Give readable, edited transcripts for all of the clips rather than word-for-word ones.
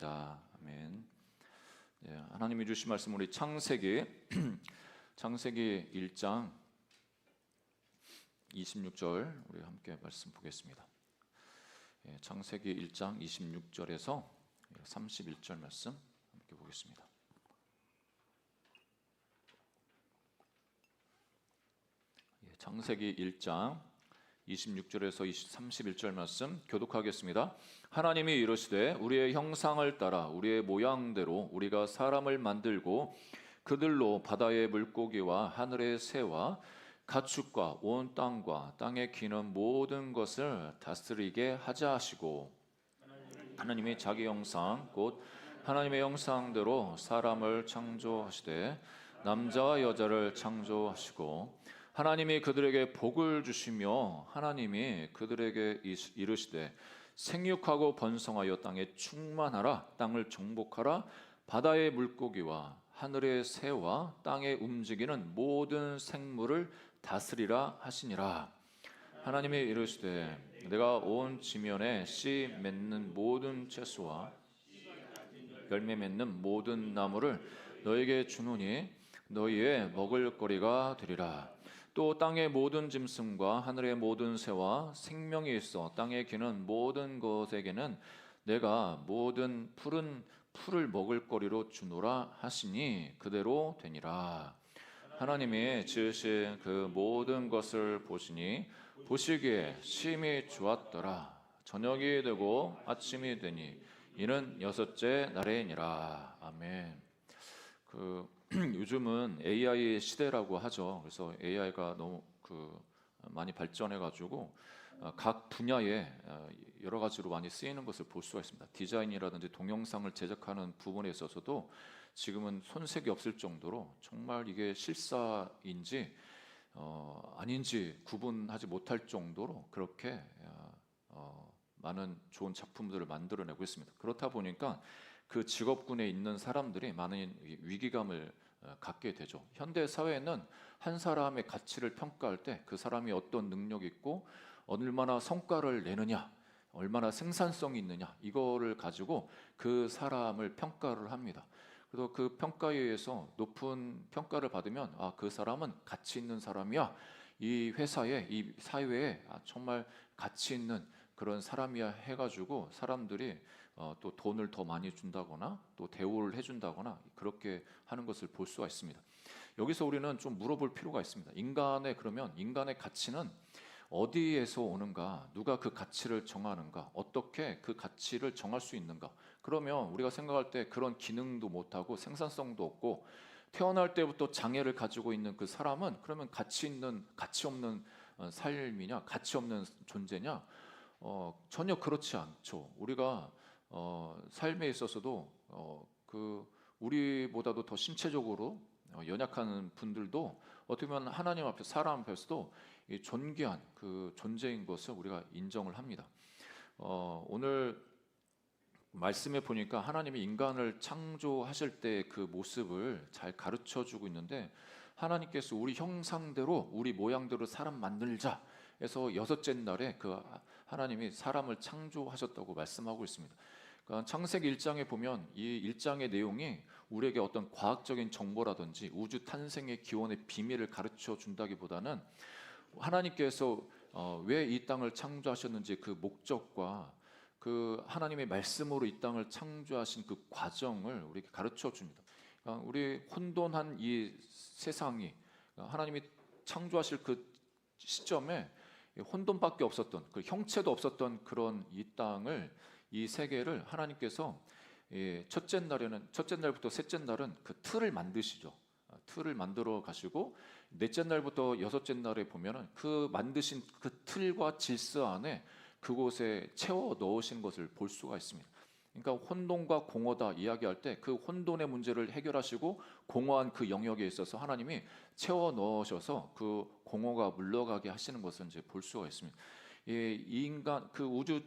기도하겠습니다. 아멘. 네, 하나님이 주신 말씀 우리 창세기 1장 26절 우리 함께 말씀 보겠습니다. 창세기 1장 26절에서 31절 말씀 함께 보겠습니다. 창세기 1장 26절에서 31절 말씀 교독하겠습니다. 하나님이 이르시되 우리의 형상을 따라 우리의 모양대로 우리가 사람을 만들고 그들로 바다의 물고기와 하늘의 새와 가축과 온 땅과 땅에 기는 모든 것을 다스리게 하자 하시고, 하나님이 자기 형상 곧 하나님의 형상대로 사람을 창조하시되 남자와 여자를 창조하시고, 하나님이 그들에게 복을 주시며 하나님이 그들에게 이르시되 생육하고 번성하여 땅에 충만하라, 땅을 정복하라, 바다의 물고기와 하늘의 새와 땅에 움직이는 모든 생물을 다스리라 하시니라. 하나님이 이르시되 내가 온 지면에 씨 맺는 모든 채소와 열매 맺는 모든 나무를 너에게 주노니 너희의 먹을 거리가 되리라. 또 땅의 모든 짐승과 하늘의 모든 새와 생명이 있어 땅에 기는 모든 것에게는 내가 모든 푸른 풀을 먹을 거리로 주노라 하시니 그대로 되니라. 하나님이 지으신 그 모든 것을 보시니 보시기에 심히 좋았더라. 저녁이 되고 아침이 되니 이는 여섯째 날이니라. 아멘. 요즘은 AI 시대라고 하죠. 그래서 AI가 너무 많이 발전해가지고 각 분야에 여러 가지로 많이 쓰이는 것을 볼 수가 있습니다. 디자인이라든지 동영상을 제작하는 부분에 있어서도 지금은 손색이 없을 정도로 정말 이게 실사인지 아닌지 구분하지 못할 정도로 그렇게 많은 좋은 작품들을 만들어내고 있습니다. 그렇다 보니까 그 직업군에 있는 사람들이 많은 위기감을 갖게 되죠. 현대 사회에는 한 사람의 가치를 평가할 때 그 사람이 어떤 능력이 있고 얼마나 성과를 내느냐, 얼마나 생산성이 있느냐, 이거를 가지고 그 사람을 평가를 합니다. 그래서 그 평가에 의해서 높은 평가를 받으면 그 사람은 가치 있는 사람이야, 이 회사에, 이 사회에 정말 가치 있는 그런 사람이야 해가지고 사람들이 또 돈을 더 많이 준다거나 또 대우를 해준다거나 그렇게 하는 것을 볼 수가 있습니다. 여기서 우리는 좀 물어볼 필요가 있습니다. 그러면 인간의 가치는 어디에서 오는가? 누가 그 가치를 정하는가? 어떻게 그 가치를 정할 수 있는가? 그러면 우리가 생각할 때 그런 기능도 못하고 생산성도 없고 태어날 때부터 장애를 가지고 있는 그 사람은 그러면 가치 없는 삶이냐? 가치 없는 존재냐? 전혀 그렇지 않죠. 우리가 삶에 있어서도 우리보다도 더 신체적으로 연약한 분들도 어떻게 보면 하나님 앞에 사람 앞에서도 존귀한 그 존재인 것을 우리가 인정을 합니다. 오늘 말씀에 보니까 하나님이 인간을 창조하실 때 그 모습을 잘 가르쳐 주고 있는데, 하나님께서 우리 형상대로 우리 모양대로 사람 만들자 해서 여섯째 날에 하나님이 사람을 창조하셨다고 말씀하고 있습니다. 그러니까 창세기 1장에 보면 이 1장의 내용이 우리에게 어떤 과학적인 정보라든지 우주 탄생의 기원의 비밀을 가르쳐 준다기보다는 하나님께서 왜 이 땅을 창조하셨는지 그 목적과 그 하나님의 말씀으로 이 땅을 창조하신 그 과정을 우리에게 가르쳐 줍니다. 그러니까 우리 혼돈한 이 세상이 하나님이 창조하실 그 시점에 혼돈밖에 없었던, 그 형체도 없었던 그런 이 땅을, 이 세계를 하나님께서 첫째 날부터 셋째 날은 그 틀을 만드시죠. 틀을 만들어 가시고 넷째 날부터 여섯째 날에 보면은 그 만드신 그 틀과 질서 안에 그곳에 채워 넣으신 것을 볼 수가 있습니다. 그러니까 혼돈과 공허다 이야기할 때 그 혼돈의 문제를 해결하시고 공허한 그 영역에 있어서 하나님이 채워 넣으셔서 그 공허가 물러가게 하시는 것을 이제 볼 수가 있습니다. 이 인간 그 우주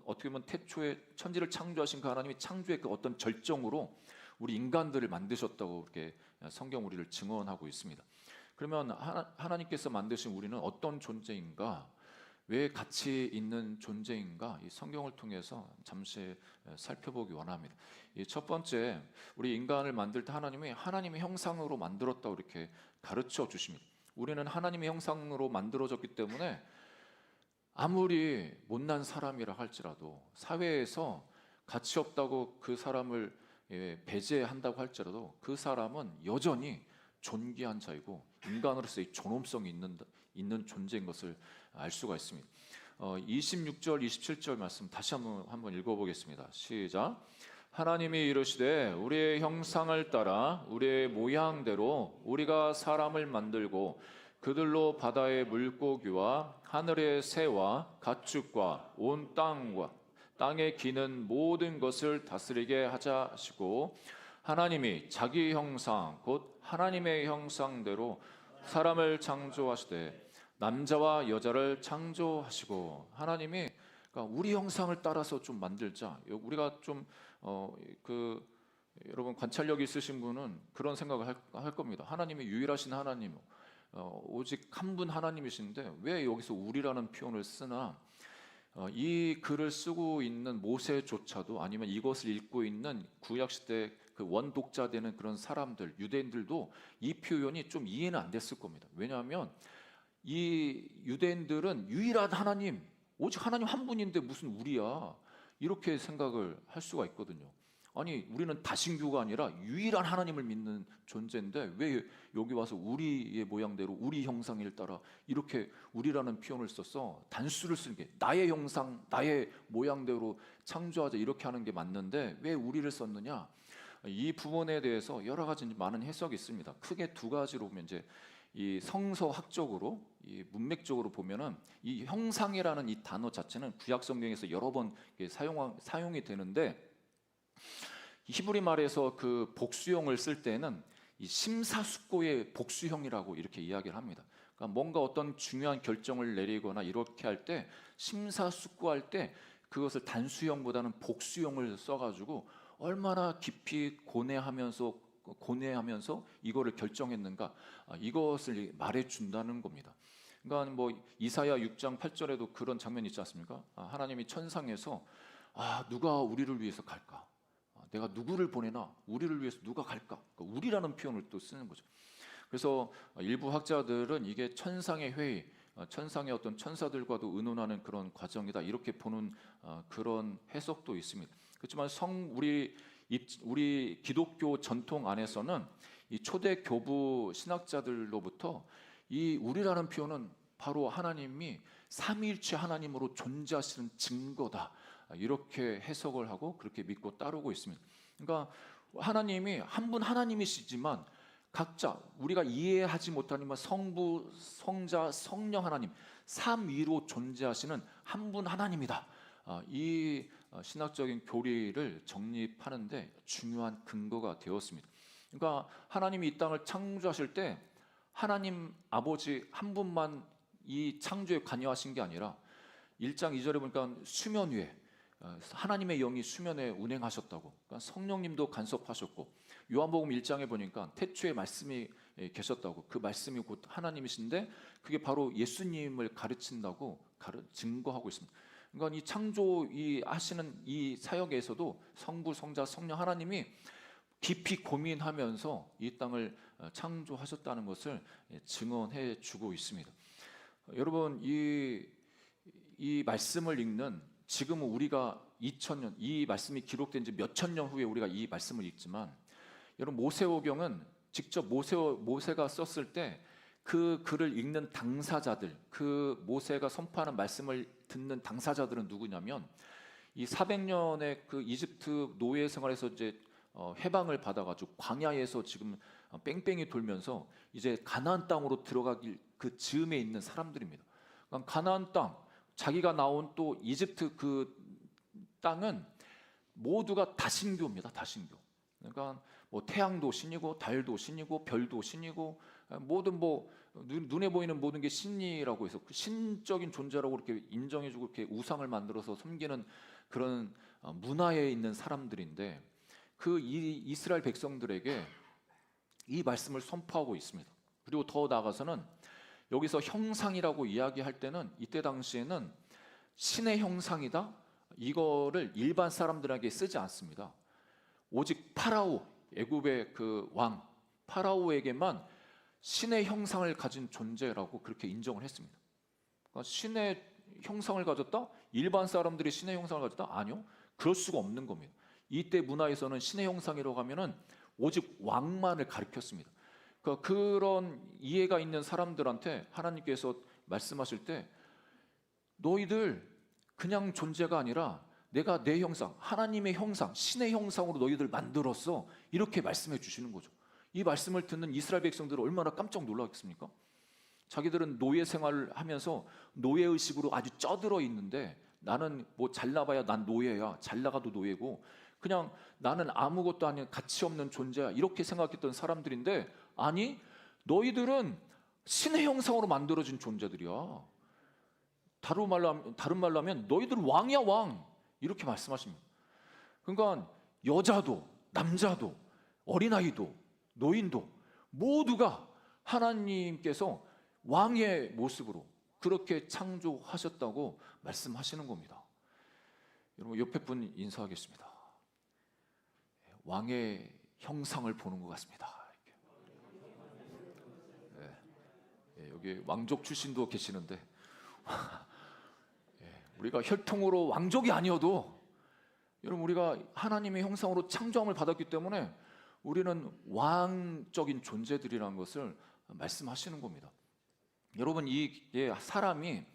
어떻게 보면 태초에 천지를 창조하신 그 하나님이 창조의 그 어떤 절정으로 우리 인간들을 만드셨다고 이렇게 성경 우리를 증언하고 있습니다. 그러면 하나님께서 만드신 우리는 어떤 존재인가? 왜 가치 있는 존재인가? 이 성경을 통해서 잠시 살펴보기 원합니다. 이 첫 번째, 우리 인간을 만들 때 하나님이 하나님의 형상으로 만들었다고 이렇게 가르쳐 주십니다. 우리는 하나님의 형상으로 만들어졌기 때문에 아무리 못난 사람이라 할지라도, 사회에서 가치 없다고 그 사람을 배제한다고 할지라도 그 사람은 여전히 존귀한 자이고 인간으로서의 존엄성이 있는 존재인 것을 알 수가 있습니다. 26절, 27절 말씀 다시 한번 읽어보겠습니다. 시작. 하나님이 이르시되 우리의 형상을 따라 우리의 모양대로 우리가 사람을 만들고 그들로 바다의 물고기와 하늘의 새와 가축과 온 땅과 땅에 기는 모든 것을 다스리게 하자 하시고, 하나님이 자기 형상 곧 하나님의 형상대로 사람을 창조하시되 남자와 여자를 창조하시고, 하나님이 그러니까 우리 형상을 따라서 좀 만들자. 우리가 좀 여러분 관찰력 있으신 분은 그런 생각을 할 겁니다. 하나님이 유일하신 하나님, 오직 한 분 하나님이신데 왜 여기서 우리라는 표현을 쓰나? 이 글을 쓰고 있는 모세조차도, 아니면 이것을 읽고 있는 구약시대 그 원독자 되는 그런 사람들, 유대인들도 이 표현이 좀 이해는 안 됐을 겁니다. 왜냐하면 이 유대인들은 유일한 하나님, 오직 하나님 한 분인데 무슨 우리야, 이렇게 생각을 할 수가 있거든요. 아니, 우리는 다신교가 아니라 유일한 하나님을 믿는 존재인데 왜 여기 와서 우리의 모양대로 우리 형상을 따라 이렇게 우리라는 표현을 써서 단수를 쓰는 게, 나의 형상 나의 모양대로 창조하자 이렇게 하는 게 맞는데 왜 우리를 썼느냐? 이 부분에 대해서 여러 가지 많은 해석이 있습니다. 크게 두 가지로 보면, 이제 이 성서학적으로, 이 문맥적으로 보면은 이 형상이라는 이 단어 자체는 구약 성경에서 여러 번 사용이 되는데, 히브리 말에서 그 복수형을 쓸 때는 이 심사숙고의 복수형이라고 이렇게 이야기를 합니다. 그러니까 뭔가 어떤 중요한 결정을 내리거나 이렇게 할 때, 심사숙고할 때 그것을 단수형보다는 복수형을 써가지고 얼마나 깊이 고뇌하면서 이거를 결정했는가, 이것을 말해준다는 겁니다. 그러니까 뭐 이사야 6장 8절에도 그런 장면이 있지 않습니까? 하나님이 천상에서 누가 우리를 위해서 갈까? 내가 누구를 보내나 우리를 위해서 누가 갈까? 그러니까 우리라는 표현을 또 쓰는 거죠. 그래서 일부 학자들은 이게 천상의 회의, 천상의 어떤 천사들과도 의논하는 그런 과정이다, 이렇게 보는 그런 해석도 있습니다. 그렇지만 우리 기독교 전통 안에서는 이 초대 교부 신학자들로부터 이 우리라는 표현은 바로 하나님이 삼위일체 하나님으로 존재하시는 증거다, 이렇게 해석을 하고 그렇게 믿고 따르고 있습니다. 그러니까 하나님이 한 분 하나님이시지만 각자 우리가 이해하지 못하지만 성부, 성자, 성령 하나님 삼위로 존재하시는 한 분 하나님이다. 이 신학적인 교리를 정립하는데 중요한 근거가 되었습니다. 그러니까 하나님이 이 땅을 창조하실 때 하나님 아버지 한 분만 이 창조에 관여하신 게 아니라 1장 2절에 보니까 수면 위에 하나님의 영이 수면에 운행하셨다고, 그러니까 성령님도 간섭하셨고, 요한복음 1장에 보니까 태초에 말씀이 계셨다고, 그 말씀이 곧 하나님이신데 그게 바로 예수님을 가르친다고 증거하고 있습니다. 그러니까 이 창조 하시는 이 사역에서도 성부, 성자, 성령 하나님이 깊이 고민하면서 이 땅을 창조하셨다는 것을 증언해 주고 있습니다. 여러분, 이 말씀을 읽는 지금은 우리가 2000년, 이 말씀이 기록된 지 몇천 년 후에 우리가 이 말씀을 읽지만, 여러분 모세오경은 직접 모세가 썼을 때 그 글을 읽는 당사자들, 그 모세가 선포하는 말씀을 듣는 당사자들은 누구냐면, 이 400년의 그 이집트 노예 생활에서 이제 해방을 받아가지고 광야에서 지금 뺑뺑이 돌면서 이제 가나안 땅으로 들어가길 그 즈음에 있는 사람들입니다. 그러니까 가나안 땅, 자기가 나온 또 이집트 그 땅은 모두가 다신교입니다. 다신교. 그러니까 뭐 태양도 신이고 달도 신이고 별도 신이고 모든 뭐 눈에 보이는 모든 게 신이라고 해서 그 신적인 존재라고 이렇게 인정해주고 이렇게 우상을 만들어서 섬기는 그런 문화에 있는 사람들인데, 그 이스라엘 백성들에게 이 말씀을 선포하고 있습니다. 그리고 더 나아가서는 여기서 형상이라고 이야기할 때는 이때 당시에는 신의 형상이다 이거를 일반 사람들에게 쓰지 않습니다. 오직 파라오, 애굽의 그 왕 파라오에게만 신의 형상을 가진 존재라고 그렇게 인정을 했습니다. 그러니까 신의 형상을 가졌다? 일반 사람들이 신의 형상을 가졌다? 아니요. 그럴 수가 없는 겁니다. 이때 문화에서는 신의 형상이라고 하면은 오직 왕만을 가리켰습니다. 그러니까 그런 이해가 있는 사람들한테 하나님께서 말씀하실 때 너희들 그냥 존재가 아니라 내가 내 형상, 하나님의 형상, 신의 형상으로 너희들 만들었어. 이렇게 말씀해 주시는 거죠. 이 말씀을 듣는 이스라엘 백성들은 얼마나 깜짝 놀라겠습니까? 자기들은 노예 생활을 하면서 노예의식으로 아주 쩌들어 있는데 나는 뭐 잘나봐야 난 노예야. 잘나가도 노예고 그냥 나는 아무것도 아닌 가치 없는 존재야. 이렇게 생각했던 사람들인데 아니 너희들은 신의 형상으로 만들어진 존재들이야. 다른 말로 하면 너희들 왕이야 왕. 이렇게 말씀하십니다. 그러니까 여자도 남자도 어린아이도 노인도 모두가 하나님께서 왕의 모습으로 그렇게 창조하셨다고 말씀하시는 겁니다. 여러분 옆에 분 인사하겠습니다. 왕의 형상을 보는 것 같습니다. 여기 왕족 출신도 계시는데 우리가 혈통으로 왕족이 아니어도 여러분 우리가 하나님의 형상으로 창조함을 받았기 때문에 우리는 왕적인 존재들이라는 것을 말씀하시는 겁니다. 여러분 이 사람이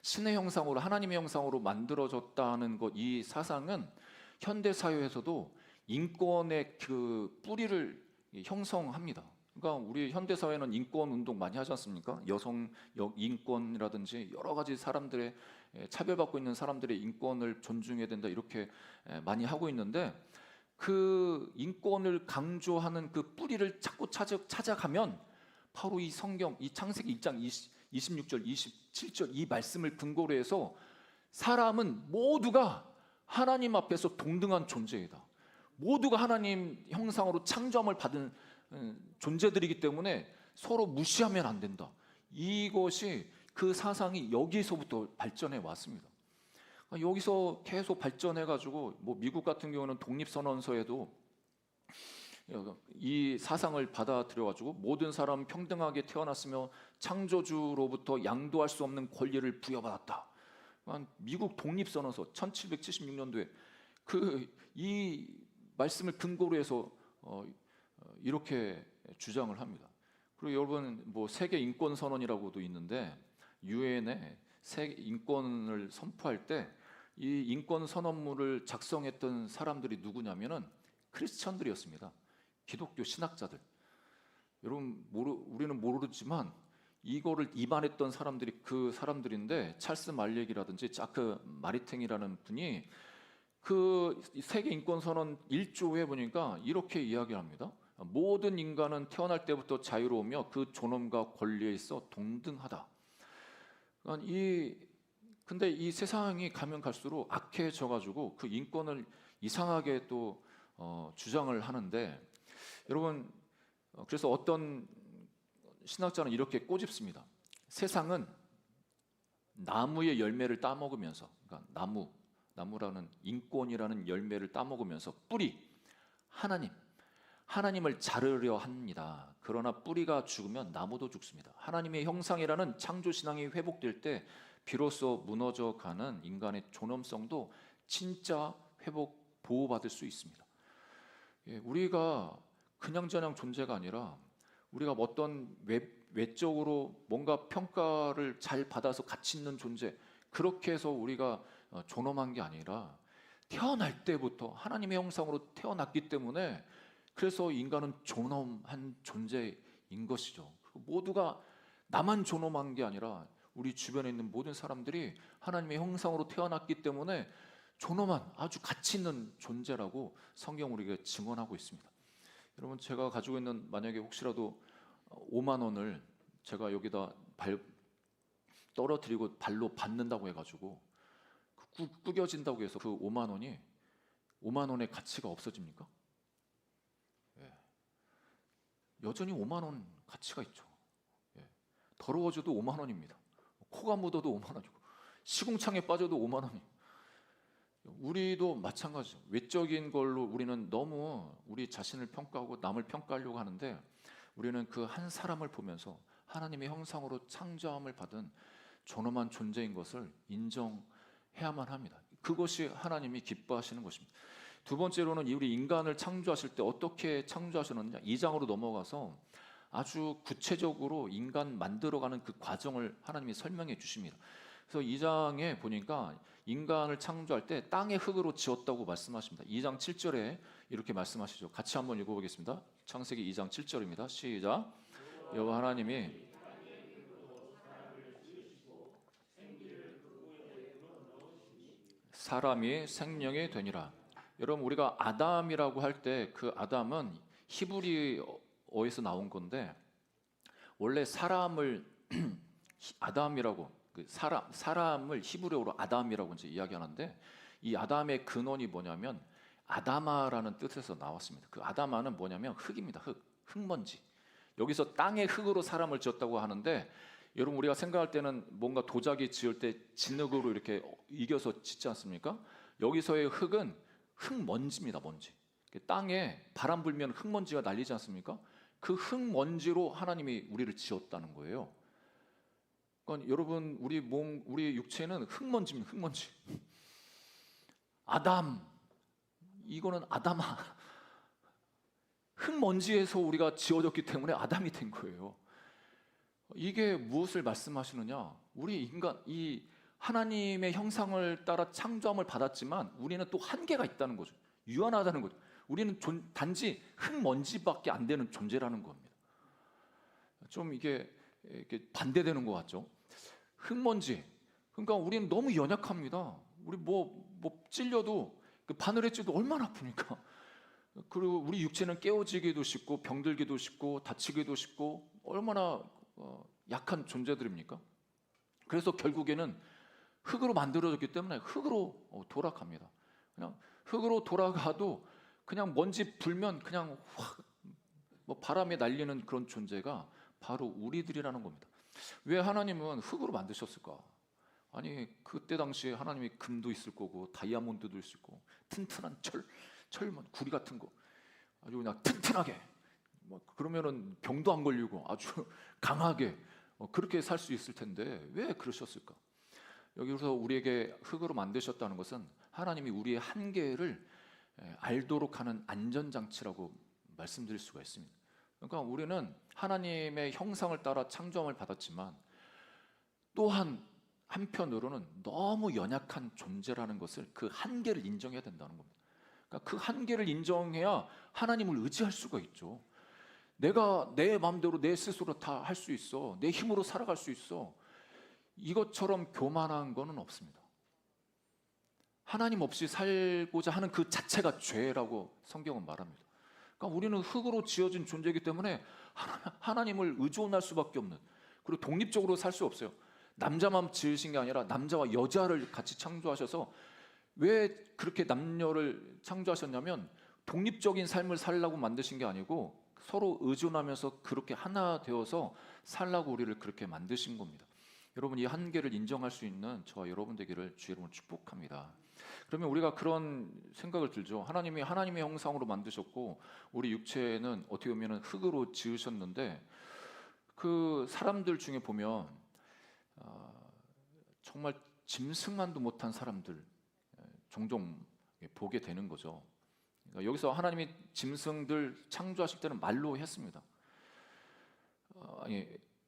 신의 형상으로 하나님의 형상으로 만들어졌다는 것, 이 사상은 현대 사회에서도 인권의 그 뿌리를 형성합니다. 그러니까 우리 현대 사회는 인권 운동 많이 하지 않습니까? 여성 인권이라든지 여러 가지 사람들의 차별받고 있는 사람들의 인권을 존중해야 된다 이렇게 많이 하고 있는데 그 인권을 강조하는 그 뿌리를 자꾸 찾아가면 바로 이 성경, 이 창세기 1장 26절, 27절 이 말씀을 근거로 해서 사람은 모두가 하나님 앞에서 동등한 존재이다. 모두가 하나님 형상으로 창조함을 받은 존재들이기 때문에 서로 무시하면 안 된다. 이것이 그 사상이 여기서부터 발전해 왔습니다. 여기서 계속 발전해 가지고 뭐 미국 같은 경우는 독립선언서에도 이 사상을 받아들여 가지고 모든 사람 평등하게 태어났으며 창조주로부터 양도할 수 없는 권리를 부여받았다. 미국 독립선언서 1776년도에 이 말씀을 근거로 해서 이렇게 주장을 합니다. 그리고 여러분 뭐 세계 인권 선언이라고도 있는데 유엔에 세계 인권을 선포할 때 이 인권 선언문을 작성했던 사람들이 누구냐면은 크리스천들이었습니다. 기독교 신학자들. 여러분 우리는 모르지만 이거를 입안했던 사람들이 그 사람들인데 찰스 말렉이라든지 자크 마리탱이라는 분이 그 세계 인권 선언 1조에 보니까 이렇게 이야기합니다. 모든 인간은 태어날 때부터 자유로우며 그 존엄과 권리에 있어 동등하다. 근데 이 세상이 가면 갈수록 악해져 가지고 그 인권을 이상하게 또 주장을 하는데 여러분 그래서 어떤 신학자는 이렇게 꼬집습니다. 세상은 나무의 열매를 따먹으면서 그러니까 나무라는 인권이라는 열매를 따먹으면서 뿌리 하나님을 자르려 합니다. 그러나 뿌리가 죽으면 나무도 죽습니다. 하나님의 형상이라는 창조 신앙이 회복될 때 비로소 무너져가는 인간의 존엄성도 진짜 회복 보호받을 수 있습니다. 우리가 그냥저냥 존재가 아니라 우리가 어떤 외적으로 뭔가 평가를 잘 받아서 가치 있는 존재 그렇게 해서 우리가 존엄한 게 아니라 태어날 때부터 하나님의 형상으로 태어났기 때문에 그래서 인간은 존엄한 존재인 것이죠. 모두가 나만 존엄한 게 아니라 우리 주변에 있는 모든 사람들이 하나님의 형상으로 태어났기 때문에 존엄한 아주 가치 있는 존재라고 성경 우리에게 증언하고 있습니다. 여러분 제가 가지고 있는 만약에 혹시라도 5만 원을 제가 여기다 떨어뜨리고 발로 밟는다고 해가지고 구겨진다고 해서 그 5만 원의 가치가 없어집니까? 여전히 5만 원 가치가 있죠. 더러워져도 5만 원입니다. 코가 묻어도 5만 원이고 시궁창에 빠져도 5만 원이에요. 우리도 마찬가지죠. 외적인 걸로 우리는 너무 우리 자신을 평가하고 남을 평가하려고 하는데 우리는 그 한 사람을 보면서 하나님의 형상으로 창조함을 받은 존엄한 존재인 것을 인정해야만 합니다. 그것이 하나님이 기뻐하시는 것입니다. 두 번째로는 우리 인간을 창조하실 때 어떻게 창조하셨느냐, 2장으로 넘어가서 아주 구체적으로 인간 만들어가는 그 과정을 하나님이 설명해 주십니다. 그래서 2장에 보니까 인간을 창조할 때 땅의 흙으로 지었다고 말씀하십니다. 2장 7절에 이렇게 말씀하시죠. 같이 한번 읽어보겠습니다. 창세기 2장 7절입니다. 시작. 여호와 하나님이 사람이 생명이 되니라. 여러분, 우리가 아담이라고 할 때 그 아담은 히브리어에서 나온 건데 원래 사람을 아담이라고, 그 사람을 히브리어로 아담이라고 이제 이야기하는데, 이 아담의 근원이 뭐냐면 아다마라는 뜻에서 나왔습니다. 그 아다마는 뭐냐면 흙입니다. 흙먼지. 여기서 땅의 흙으로 사람을 지었다고 하는데, 여러분 우리가 생각할 때는 뭔가 도자기 지을 때 진흙으로 이렇게 이겨서 짓지 않습니까? 여기서의 흙은 흙먼지입니다. 먼지. 땅에 바람 불면 흙먼지가 날리지 않습니까? 그 흙먼지로 하나님이 우리를 지었다는 거예요. 그러니까 여러분, 우리 몸, 우리 육체는 흙먼지입니다. 흙먼지. 아담, 이거는 아담아. 흙먼지에서 우리가 지어졌기 때문에 아담이 된 거예요. 이게 무엇을 말씀하시느냐? 우리 인간, 이 하나님의 형상을 따라 창조함을 받았지만 우리는 또 한계가 있다는 거죠. 유한하다는 거죠. 우리는 단지 흙먼지밖에 안 되는 존재라는 겁니다. 좀 이게 반대되는 것 같죠? 흙먼지. 그러니까 우리는 너무 연약합니다. 우리 뭐 찔려도, 그 바늘에 찔려도 얼마나 아프니까. 그리고 우리 육체는 깨어지기도 쉽고 병들기도 쉽고 다치기도 쉽고 얼마나 약한 존재들입니까? 그래서 결국에는 흙으로 만들어졌기 때문에 흙으로 돌아갑니다. 그냥 흙으로 돌아가도 그냥 먼지 불면 그냥 확 바람에 날리는 그런 존재가 바로 우리들이라는 겁니다. 왜 하나님은 흙으로 만드셨을까? 아니, 그때 당시에 하나님이 금도 있을 거고 다이아몬드도 있을 거고 튼튼한 철문 구리 같은 거 아주 그냥 튼튼하게, 그러면은 병도 안 걸리고 아주 강하게 그렇게 살 수 있을 텐데 왜 그러셨을까? 여기서 우리에게 흙으로 만드셨다는 것은 하나님이 우리의 한계를 알도록 하는 안전장치라고 말씀드릴 수가 있습니다. 그러니까 우리는 하나님의 형상을 따라 창조함을 받았지만 또한 한편으로는 너무 연약한 존재라는 것을, 그 한계를 인정해야 된다는 겁니다. 그러니까 그 한계를 인정해야 하나님을 의지할 수가 있죠. 내가 내 마음대로 내 스스로 다 할 수 있어, 내 힘으로 살아갈 수 있어, 이것처럼 교만한 것은 없습니다. 하나님 없이 살고자 하는 그 자체가 죄라고 성경은 말합니다. 그러니까 우리는 흙으로 지어진 존재이기 때문에 하나님을 의존할 수밖에 없는, 그리고 독립적으로 살 수 없어요. 남자만 지으신 게 아니라 남자와 여자를 같이 창조하셔서, 왜 그렇게 남녀를 창조하셨냐면 독립적인 삶을 살라고 만드신 게 아니고 서로 의존하면서 그렇게 하나 되어서 살라고 우리를 그렇게 만드신 겁니다. 여러분, 이 한계를 인정할 수 있는 저와 여러분 되기를 주의 이름으로 축복합니다. 그러면 우리가 그런 생각을 들죠. 하나님이 하나님의 형상으로 만드셨고 우리 육체는 어떻게 보면 흙으로 지으셨는데, 그 사람들 중에 보면 정말 짐승만도 못한 사람들 종종 보게 되는 거죠. 그러니까 여기서 하나님이 짐승들 창조하실 때는 말로 했습니다.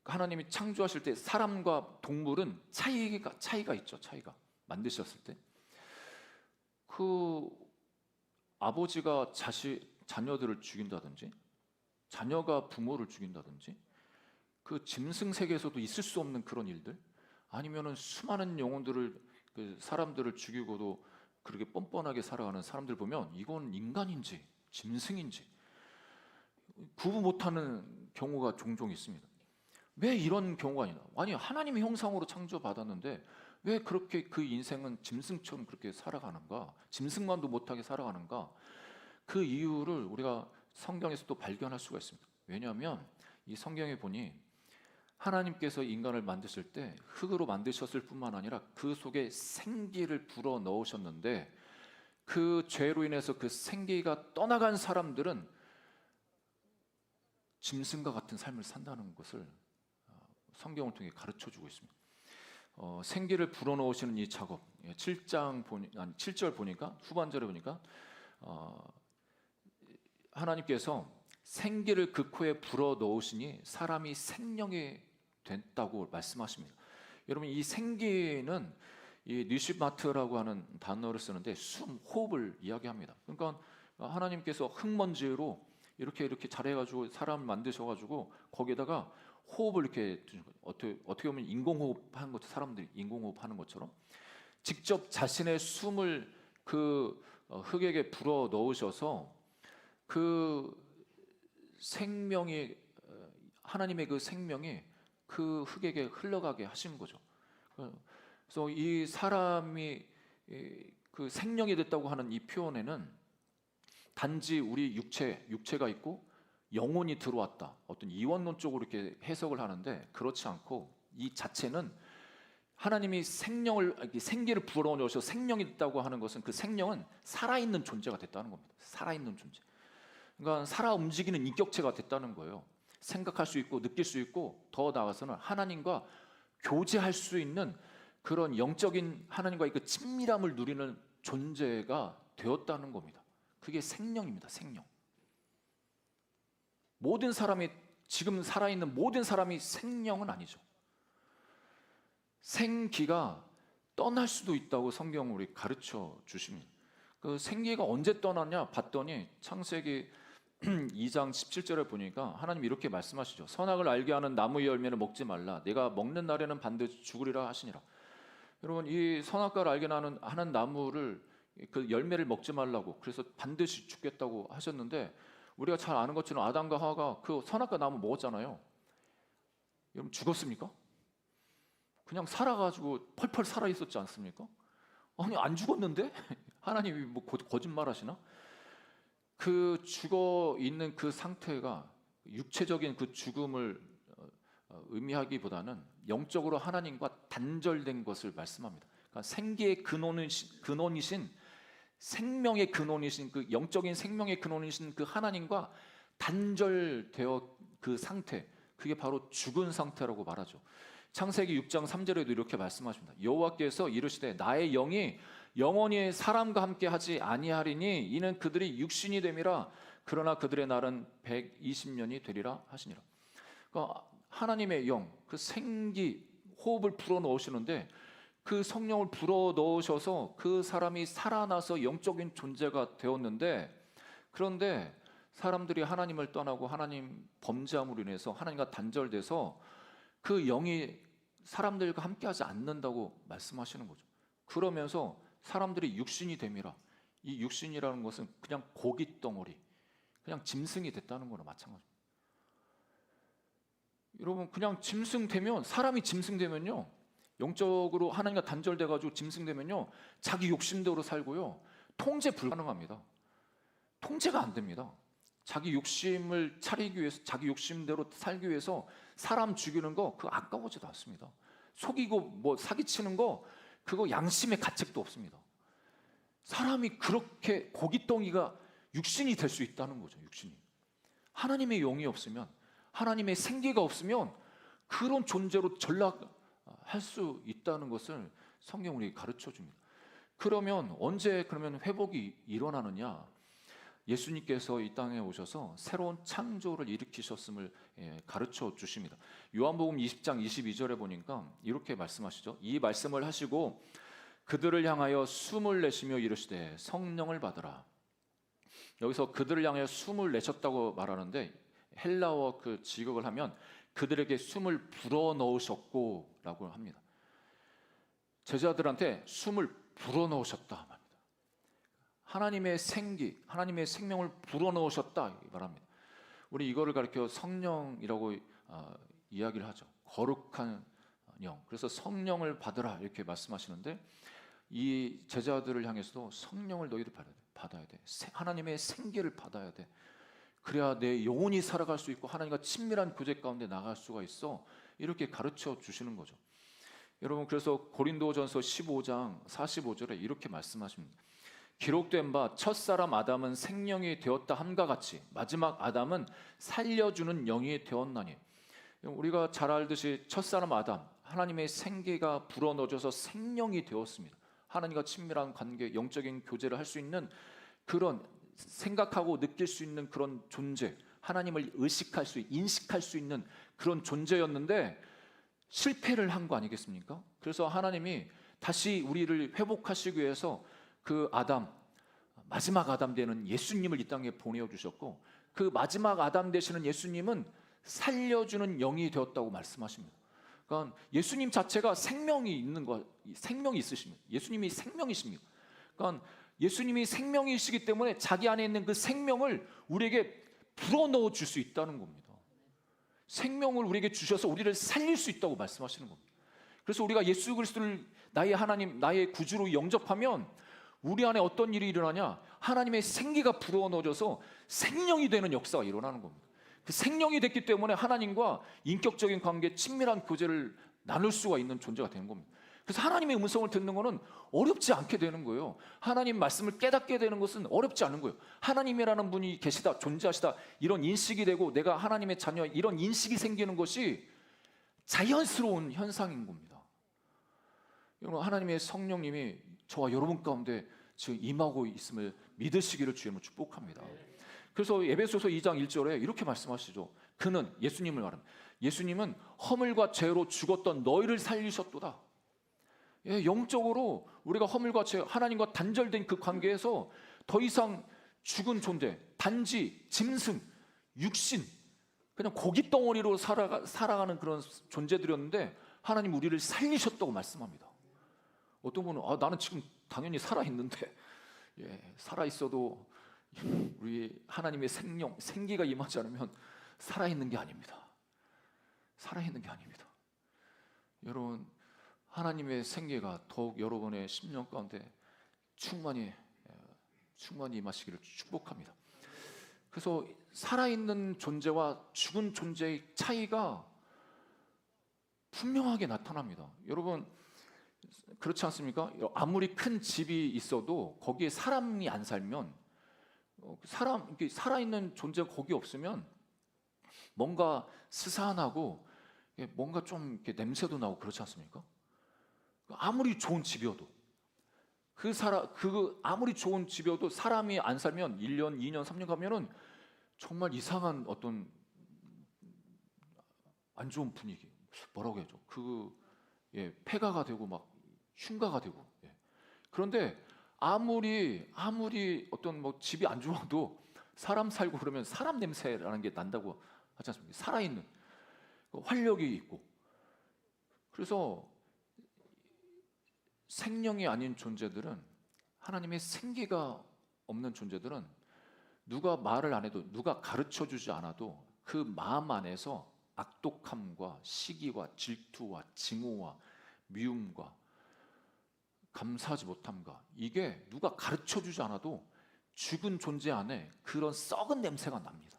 하나님이 창조하실 때 사람과 동물은 차이가 있죠. 차이가 만드셨을 때, 그 아버지가 자녀들을 죽인다든지 자녀가 부모를 죽인다든지, 그 짐승 세계에서도 있을 수 없는 그런 일들, 아니면은 수많은 영혼들을, 그 사람들을 죽이고도 그렇게 뻔뻔하게 살아가는 사람들 보면 이건 인간인지 짐승인지 구분 못하는 경우가 종종 있습니다. 왜 이런 경우가 있나? 아니, 하나님의 형상으로 창조받았는데 왜 그렇게 그 인생은 짐승처럼 그렇게 살아가는가? 짐승만도 못하게 살아가는가? 그 이유를 우리가 성경에서 또 발견할 수가 있습니다. 왜냐하면 이 성경에 보니 하나님께서 인간을 만드실 때 흙으로 만드셨을 뿐만 아니라 그 속에 생기를 불어 넣으셨는데 그 죄로 인해서 그 생기가 떠나간 사람들은 짐승과 같은 삶을 산다는 것을 성경을 통해 가르쳐주고 있습니다. 생기를 불어넣으시는 이 작업, 7절 보니까 후반절에 보니까 하나님께서 생기를 그 코에 불어넣으시니 사람이 생명이 됐다고 말씀하십니다. 여러분, 이 생기는 이 니시마트라고 하는 단어를 쓰는데 호흡을 이야기합니다. 그러니까 하나님께서 흙먼지로 이렇게 잘해가지고 사람을 만드셔가지고 거기에다가 호흡을 이렇게 어떻게 보면 인공호흡 하는 것, 사람들이 인공호흡 하는 것처럼 직접 자신의 숨을 그 흙에게 불어 넣으셔서 그 생명이, 하나님의 그 생명이 그 흙에게 흘러가게 하신 거죠. 그래서 이 사람이 그 생명이 됐다고 하는 이 표현에는 단지 우리 육체가 있고 영혼이 들어왔다, 어떤 이원론적으로 이렇게 해석을 하는데 그렇지 않고 이 자체는 하나님이 생기를 불어넣으셔서 생명이 됐다고 하는 것은 그 생명은 살아있는 존재가 됐다는 겁니다. 살아있는 존재. 그러니까 살아 움직이는 인격체가 됐다는 거예요. 생각할 수 있고 느낄 수 있고 더 나아가서는 하나님과 교제할 수 있는 그런 영적인 하나님과의 그 친밀함을 누리는 존재가 되었다는 겁니다. 그게 생명입니다. 생명. 모든 사람이, 지금 살아있는 모든 사람이 생명은 아니죠. 생기가 떠날 수도 있다고 성경은 우리 가르쳐 주십니다. 그 생기가 언제 떠났냐 봤더니 창세기 2장 17절에 보니까 하나님 이렇게 말씀하시죠. 선악을 알게 하는 나무의 열매는 먹지 말라. 내가 먹는 날에는 반드시 죽으리라 하시니라. 여러분, 이 선악과를 알게 하는 나무를, 그 열매를 먹지 말라고, 그래서 반드시 죽겠다고 하셨는데 우리가 잘 아는 것처럼 아담과 하와가 그 선악과 나무 먹었잖아요. 여러분, 죽었습니까? 그냥 살아가지고 펄펄 살아 있었지 않습니까? 아니, 안 죽었는데? 하나님이 뭐 거짓말하시나? 그 죽어 있는 그 상태가 육체적인 그 죽음을 의미하기보다는 영적으로 하나님과 단절된 것을 말씀합니다. 그러니까 생기의 근원이신 생명의 근원이신 그 영적인 생명의 근원이신 그 하나님과 단절되어 그 상태, 그게 바로 죽은 상태라고 말하죠. 창세기 6장 3절에도 이렇게 말씀하십니다. 여호와께서 이르시되 나의 영이 영원히 사람과 함께 하지 아니하리니 이는 그들이 육신이 됨이라. 그러나 그들의 날은 120년이 되리라 하시니라. 그러니까 하나님의 영, 그 생기, 호흡을 불어넣으시는데 그 성령을 불어넣으셔서 그 사람이 살아나서 영적인 존재가 되었는데, 그런데 사람들이 하나님을 떠나고 하나님 범죄함으로 인해서 하나님과 단절돼서 그 영이 사람들과 함께하지 않는다고 말씀하시는 거죠. 그러면서 사람들이 육신이 됨이라. 이 육신이라는 것은 그냥 고기 덩어리, 그냥 짐승이 됐다는 거나 마찬가지입니다. 여러분, 그냥 짐승 되면, 사람이 짐승 되면요, 영적으로 하나님과 단절돼가지고 짐승 되면요, 자기 욕심대로 살고요, 통제 불가능합니다. 통제가 안 됩니다. 자기 욕심을 차리기 위해서, 자기 욕심대로 살기 위해서 사람 죽이는 거 그거 아까워지도 않습니다. 속이고 뭐 사기치는 거 그거 양심의 가책도 없습니다. 사람이 그렇게 고깃덩이가 육신이 될 수 있다는 거죠. 육신이. 하나님의 영이 없으면, 하나님의 생기가 없으면 그런 존재로 전락할 수 있다는 것을 성경 우리 가르쳐 줍니다. 그러면 언제 회복이 일어나느냐? 예수님께서 이 땅에 오셔서 새로운 창조를 일으키셨음을 가르쳐 주십니다. 요한복음 20장 22절에 보니까 이렇게 말씀하시죠. 이 말씀을 하시고 그들을 향하여 숨을 내쉬며 이르시되 성령을 받으라. 여기서 그들을 향하여 숨을 내셨다고 말하는데 헬라어 그 직역을 하면 그들에게 숨을 불어넣으셨고 라고 합니다. 제자들한테 숨을 불어넣으셨다 말합니다. 하나님의 생기, 하나님의 생명을 불어넣으셨다 말합니다. 우리 이거를 가리켜 성령이라고 이야기를 하죠. 거룩한 영. 그래서 성령을 받으라 이렇게 말씀하시는데 이 제자들을 향해서도 성령을 너희들 받아야 돼. 하나님의 생기를 받아야 돼. 그래야 내 영혼이 살아갈 수 있고 하나님과 친밀한 교제 가운데 나갈 수가 있어. 이렇게 가르쳐 주시는 거죠. 여러분, 그래서 고린도전서 15장 45절에 이렇게 말씀하십니다. 기록된 바 첫사람 아담은 생명이 되었다 함과 같이 마지막 아담은 살려주는 영이 되었나니. 우리가 잘 알듯이 첫사람 아담, 하나님의 생기가 불어넣어져서 생명이 되었습니다. 하나님과 친밀한 관계, 영적인 교제를 할 수 있는 그런, 생각하고 느낄 수 있는 그런 존재, 하나님을 의식할 수, 인식할 수 있는 그런 존재였는데 실패를 한 거 아니겠습니까? 그래서 하나님이 다시 우리를 회복하시기 위해서 그 아담, 마지막 아담 되는 예수님을 이 땅에 보내주셨고, 그 마지막 아담 되시는 예수님은 살려주는 영이 되었다고 말씀하십니다. 그러니까 예수님 자체가 생명이 있는 것, 생명이 있으십니다. 예수님이 생명이십니다. 그러니까 예수님이 생명이시기 때문에 자기 안에 있는 그 생명을 우리에게 불어넣어 줄 수 있다는 겁니다. 생명을 우리에게 주셔서 우리를 살릴 수 있다고 말씀하시는 겁니다. 그래서 우리가 예수 그리스도를 나의 하나님, 나의 구주로 영접하면 우리 안에 어떤 일이 일어나냐? 하나님의 생기가 불어넣어져서 생명이 되는 역사가 일어나는 겁니다. 그 생명이 됐기 때문에 하나님과 인격적인 관계, 친밀한 교제를 나눌 수가 있는 존재가 되는 겁니다. 그래서 하나님의 음성을 듣는 것은 어렵지 않게 되는 거예요. 하나님 말씀을 깨닫게 되는 것은 어렵지 않은 거예요. 하나님이라는 분이 계시다, 존재하시다, 이런 인식이 되고 내가 하나님의 자녀, 이런 인식이 생기는 것이 자연스러운 현상인 겁니다. 여러분, 하나님의 성령님이 저와 여러분 가운데 지금 임하고 있음을 믿으시기를 주님을 축복합니다. 그래서 에베소서 2장 1절에 이렇게 말씀하시죠. 그는, 예수님을 말합니다. 예수님은 허물과 죄로 죽었던 너희를 살리셨도다. 예, 영적으로 우리가 허물과 죄, 하나님과 단절된 그 관계에서 더 이상 죽은 존재, 단지 짐승, 육신, 그냥 고기 덩어리로 살아가는 그런 존재들이었는데 하나님 우리를 살리셨다고 말씀합니다. 어떤 분은 나는 지금 당연히 살아있는데, 예, 살아있어도 우리 하나님의 생기가 임하지 않으면 살아있는 게 아닙니다. 살아있는 게 아닙니다. 여러분, 하나님의 생기가 더욱 여러분의 심령 가운데 충만히 임하시기를 축복합니다. 그래서 살아있는 존재와 죽은 존재의 차이가 분명하게 나타납니다. 여러분, 그렇지 않습니까? 아무리 큰 집이 있어도 거기에 사람이 안 살면, 살아있는 존재가 거기 없으면 뭔가 스산하고 뭔가 좀 이렇게 냄새도 나고 그렇지 않습니까? 아무리 좋은 집이어도 아무리 좋은 집이어도 사람이 안 살면 1년, 2년, 3년 가면은 정말 이상한 어떤 안 좋은 분위기, 뭐라고 해야죠? 폐가가 되고 막 흉가가 되고. 예. 그런데 아무리 어떤 뭐 집이 안 좋아도 사람 살고 그러면 사람 냄새라는 게 난다고 하지 않습니까? 살아있는 활력이 있고. 그래서 생명이 아닌 존재들은, 하나님의 생기가 없는 존재들은 누가 말을 안 해도, 누가 가르쳐 주지 않아도 그 마음 안에서 악독함과 시기와 질투와 증오와 미움과 감사하지 못함과, 이게 누가 가르쳐 주지 않아도 죽은 존재 안에 그런 썩은 냄새가 납니다.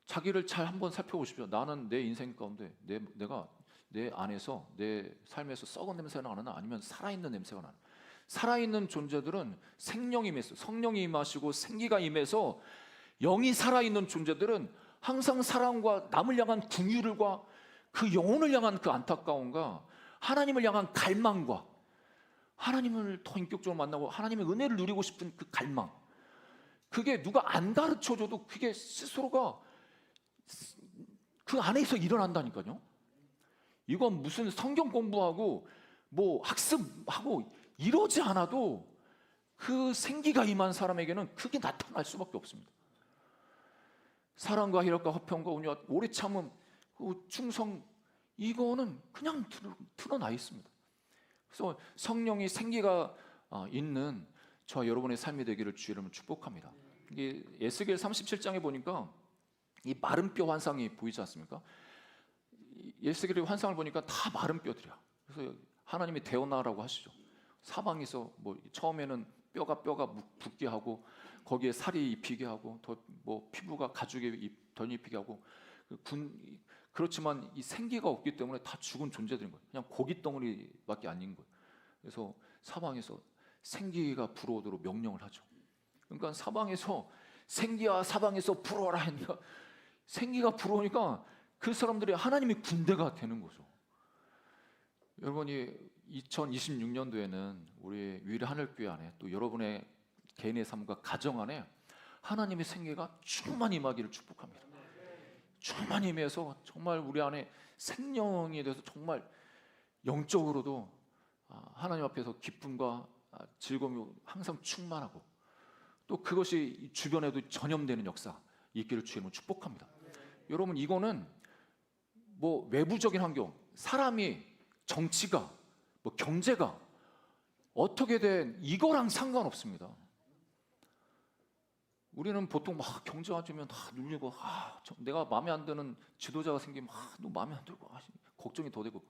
자기를 잘 한번 살펴보십시오. 나는 내 인생 가운데 내가 내 안에서, 내 삶에서 썩은 냄새가 나느냐, 아니면 살아있는 냄새가 나느냐. 살아있는 존재들은 생명이 임해서, 성령이 임하시고 생기가 임해서 영이 살아있는 존재들은 항상 사랑과 남을 향한 긍휼과 그 영혼을 향한 그 안타까움과 하나님을 향한 갈망과 하나님을 더 인격적으로 만나고 하나님의 은혜를 누리고 싶은 그 갈망, 그게 누가 안 가르쳐줘도 그게 스스로가 그 안에서 일어난다니까요. 이건 무슨 성경 공부하고 뭐 학습하고 이러지 않아도 그 생기가 임한 사람에게는 그게 나타날 수밖에 없습니다. 사랑과 희락과 화평과 온유와 오래 참음, 충성, 이거는 그냥 드러나 있습니다. 그래서 성령이 생기가 있는 저와 여러분의 삶이 되기를 주의 이름으로 축복합니다. 이게 에스겔 37장에 보니까 이 마른 뼈 환상이 보이지 않습니까? 에스겔의 환상을 보니까 다 마른 뼈들이야. 그래서 하나님이 데어나라고 하시죠. 사방에서 뭐 처음에는 뼈가 붓게 하고 거기에 살이 입히게 하고 뭐 피부가 가죽에 덧입히게 하고, 그렇지만 이 생기가 없기 때문에 다 죽은 존재들인 거예요. 그냥 고기 덩어리밖에 아닌 거예요. 그래서 사방에서 생기가 불어오도록 명령을 하죠. 그러니까 사방에서 생기야 사방에서 불어라 하니까 생기가 불어오니까 그 사람들이 하나님의 군대가 되는 거죠. 여러분이 2026년도에는 우리 유일의 하늘교회 안에 또 여러분의 개인의 삶과 가정 안에 하나님의 생계가 충만히 임하기를 축복합니다. 충만히 임해서 정말 우리 안에 생명이 돼서 정말 영적으로도 하나님 앞에서 기쁨과 즐거움이 항상 충만하고 또 그것이 주변에도 전염되는 역사 있기를 주님은 축복합니다. 여러분 이거는 뭐 외부적인 환경, 사람이 정치가 뭐 경제가 어떻게 된 이거랑 상관없습니다. 우리는 보통 막 경제 와주면 다 눌리고 내가 마음에 안 드는 지도자가 생기면 너무 마음에 안 들고 걱정이 더 되고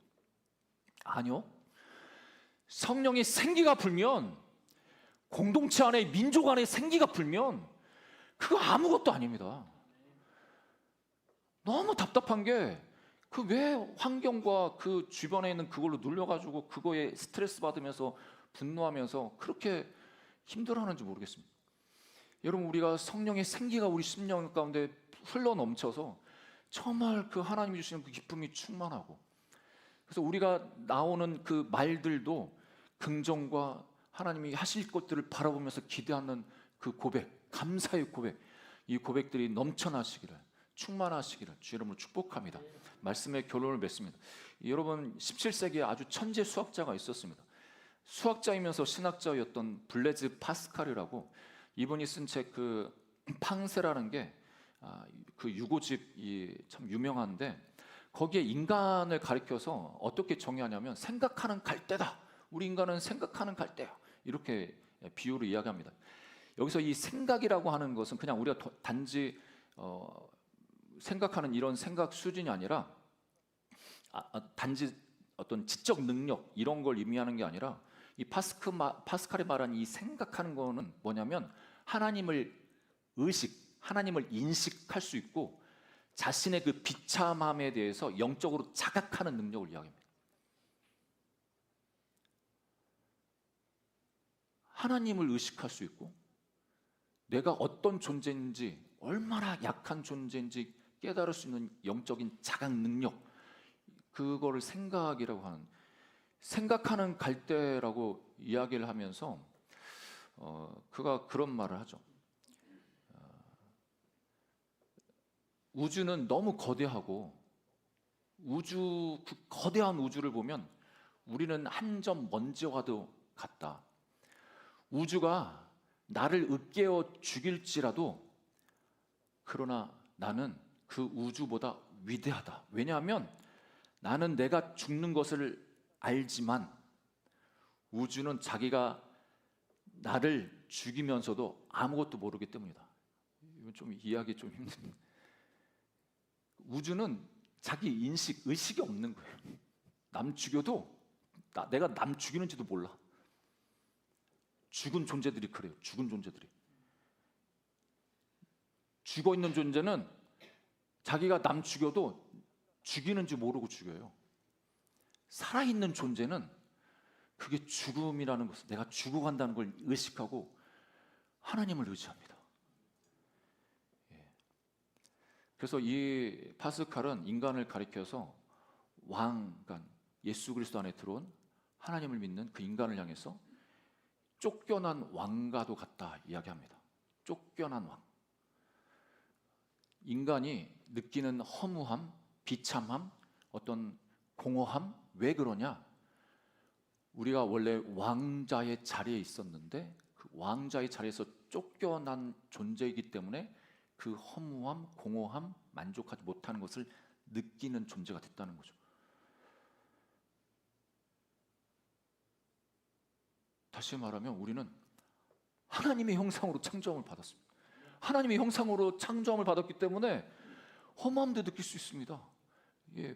아니요. 성령의 생기가 불면 공동체 안에 민족 안에 생기가 불면 그거 아무것도 아닙니다. 너무 답답한 게 그 왜 환경과 그 주변에 있는 그걸로 눌려가지고 그거에 스트레스 받으면서 분노하면서 그렇게 힘들어하는지 모르겠습니다. 여러분 우리가 성령의 생기가 우리 심령 가운데 흘러 넘쳐서 정말 그 하나님이 주시는 그 기쁨이 충만하고 그래서 우리가 나오는 그 말들도 긍정과 하나님이 하실 것들을 바라보면서 기대하는 그 고백, 감사의 고백, 이 고백들이 넘쳐나시기를 충만하시기를 주 이름으로 축복합니다. 말씀의 결론을 맺습니다. 여러분 17세기에 아주 천재 수학자가 있었습니다. 수학자이면서 신학자였던 블레즈 파스칼이라고 이분이 쓴 책 그 팡세라는 게 그 유고집이 참 유명한데 거기에 인간을 가리켜서 어떻게 정의하냐면 생각하는 갈대다. 우리 인간은 생각하는 갈대야. 이렇게 비유를 이야기합니다. 여기서 이 생각이라고 하는 것은 그냥 우리가 단지 생각하는 이런 생각 수준이 아니라 단지 어떤 지적 능력 이런 걸 의미하는 게 아니라 이 파스칼이 말한 이 생각하는 거는 뭐냐면 하나님을 하나님을 인식할 수 있고 자신의 그 비참함에 대해서 영적으로 자각하는 능력을 이야기합니다. 하나님을 의식할 수 있고 내가 어떤 존재인지 얼마나 약한 존재인지 깨달을 수 있는 영적인 자각 능력 그거를 생각이라고 하는 생각하는 갈대라고 이야기를 하면서 그가 그런 말을 하죠. 우주는 너무 거대하고 그 거대한 우주를 보면 우리는 한 점 먼지와도 같다. 우주가 나를 으깨어 죽일지라도 그러나 나는 그 우주보다 위대하다. 왜냐하면 나는 내가 죽는 것을 알지만 우주는 자기가 나를 죽이면서도 아무것도 모르기 때문이다. 이건 좀 이해하기 좀 힘든. 우주는 자기 의식이 없는 거예요. 남 죽여도 내가 남 죽이는지도 몰라. 죽은 존재들이 그래요. 죽은 존재들이. 죽어 있는 존재는 자기가 남 죽여도 죽이는지 모르고 죽여요. 살아있는 존재는 그게 죽음이라는 것을 내가 죽어간다는 걸 의식하고 하나님을 의지합니다. 그래서 이 파스칼은 인간을 가리켜서 그러니까 예수 그리스도 안에 들어온 하나님을 믿는 그 인간을 향해서 쫓겨난 왕과도 같다 이야기합니다. 쫓겨난 왕. 인간이 느끼는 허무함, 비참함, 어떤 공허함, 왜 그러냐? 우리가 원래 왕자의 자리에 있었는데 그 왕자의 자리에서 쫓겨난 존재이기 때문에 그 허무함, 공허함, 만족하지 못하는 것을 느끼는 존재가 됐다는 거죠. 다시 말하면 우리는 하나님의 형상으로 창조함을 받았습니다. 하나님의 형상으로 창조함을 받았기 때문에 허무함도 느낄 수 있습니다.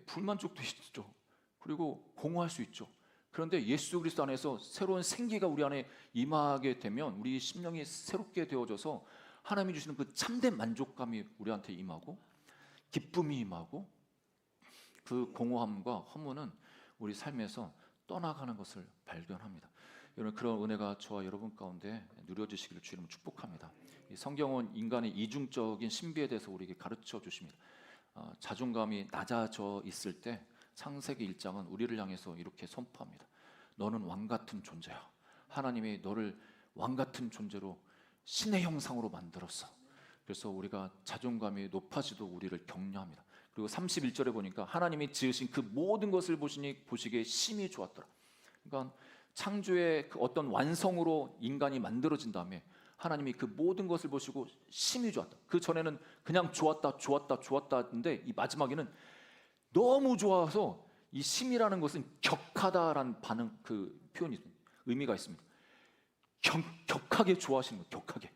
불만족도 있죠. 그리고 공허할 수 있죠. 그런데 예수 그리스도 안에서 새로운 생기가 우리 안에 임하게 되면 우리 심령이 새롭게 되어져서 하나님이 주시는 그 참된 만족감이 우리한테 임하고 기쁨이 임하고 그 공허함과 허무는 우리 삶에서 떠나가는 것을 발견합니다. 여러분, 그런 은혜가 저와 여러분 가운데 누려지시기를 주 이름으로 축복합니다. 이 성경은 인간의 이중적인 신비에 대해서 우리에게 가르쳐 주십니다. 자존감이 낮아져 있을 때 창세기 1장은 우리를 향해서 이렇게 선포합니다. 너는 왕 같은 존재야. 하나님이 너를 왕 같은 존재로 신의 형상으로 만들었어. 그래서 우리가 자존감이 높아지도 우리를 격려합니다. 그리고 31절에 보니까 하나님이 지으신 그 모든 것을 보시기에 심히 좋았더라. 그러니까 창조의 그 어떤 완성으로 인간이 만들어진 다음에 하나님이 그 모든 것을 보시고 심히 좋았다. 그 전에는 그냥 좋았다인데 이 마지막에는 너무 좋아서 이 심이라는 것은 격하다라는 반응, 그 표현이 의미가 있습니다. 격하게 좋아하시는 거, 격하게,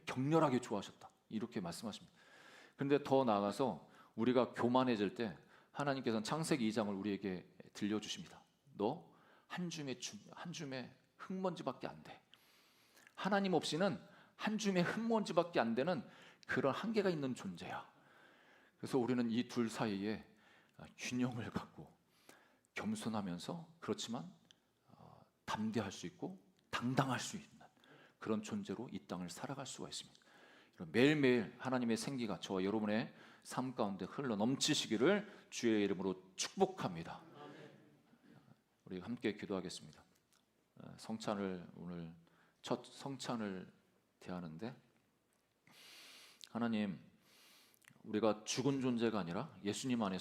격렬하게 좋아하셨다 이렇게 말씀하십니다. 그런데 더 나아가서 우리가 교만해질 때 하나님께서는 창세기 2장을 우리에게 들려주십니다. 너 한 줌의 흙먼지밖에 안 돼. 하나님 없이는 한 줌의 흙먼지밖에 안 되는 그런 한계가 있는 존재야. 그래서 우리는 이 둘 사이에 균형을 갖고 겸손하면서 그렇지만 담대할 수 있고 당당할 수 있는 그런 존재로 이 땅을 살아갈 수가 있습니다. 매일매일 하나님의 생기가 저와 여러분의 삶 가운데 흘러 넘치시기를 주의 이름으로 축복합니다. 우리 함께 기도하겠습니다. 성찬을 오늘 첫 성찬을 대하는데 하나님, 우리가 죽은 존재가 아니라 예수님 안에서